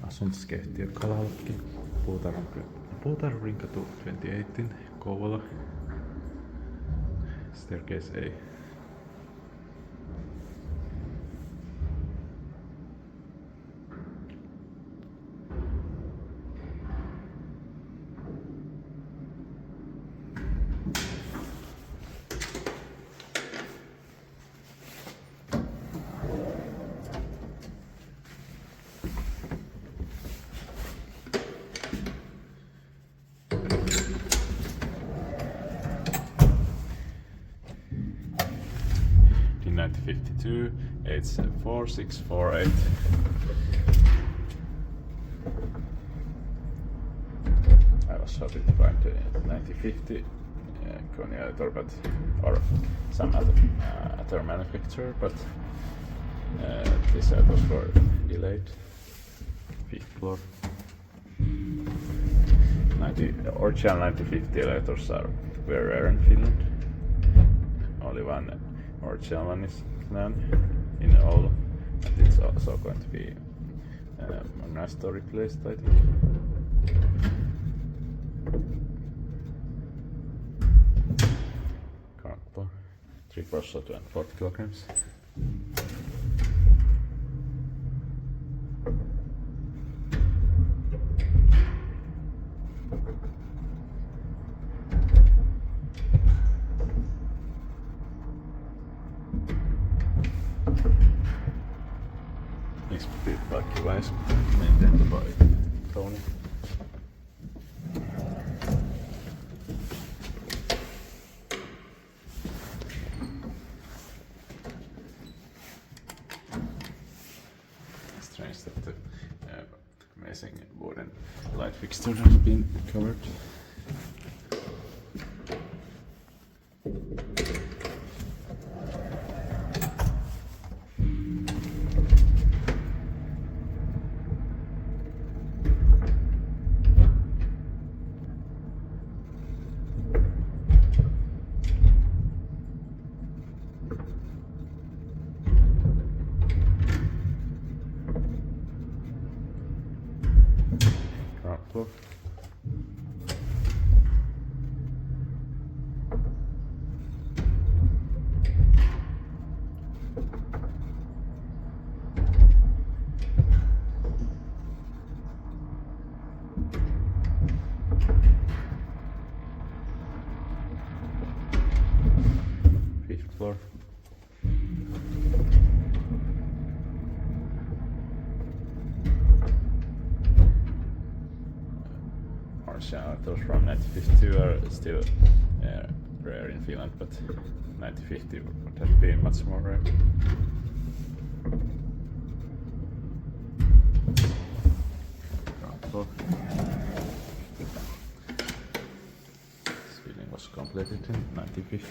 Asuntoskeittiö Kalalakki, Puutarhurinkatu 28, Kouvola, staircase A. In 1952, it's 4648. I was hoping to find the 1950 Kone editor, or some other manufacturer, but this editors were delayed. 5th floor. Original 1950 editors are very rare in Finland. Only one original one is known in Oulu, and it's also going to be modernized or replaced, I think. Carpenter, 3 parcel 240 kilograms. Needs to be bike device maintained by Kone. Strange that the amazing wooden light fixture has been covered. Floor. Fifth floor. Those from 1952 are still rare in Finland, but 1950 would have been much more rare. This building was completed in 1950.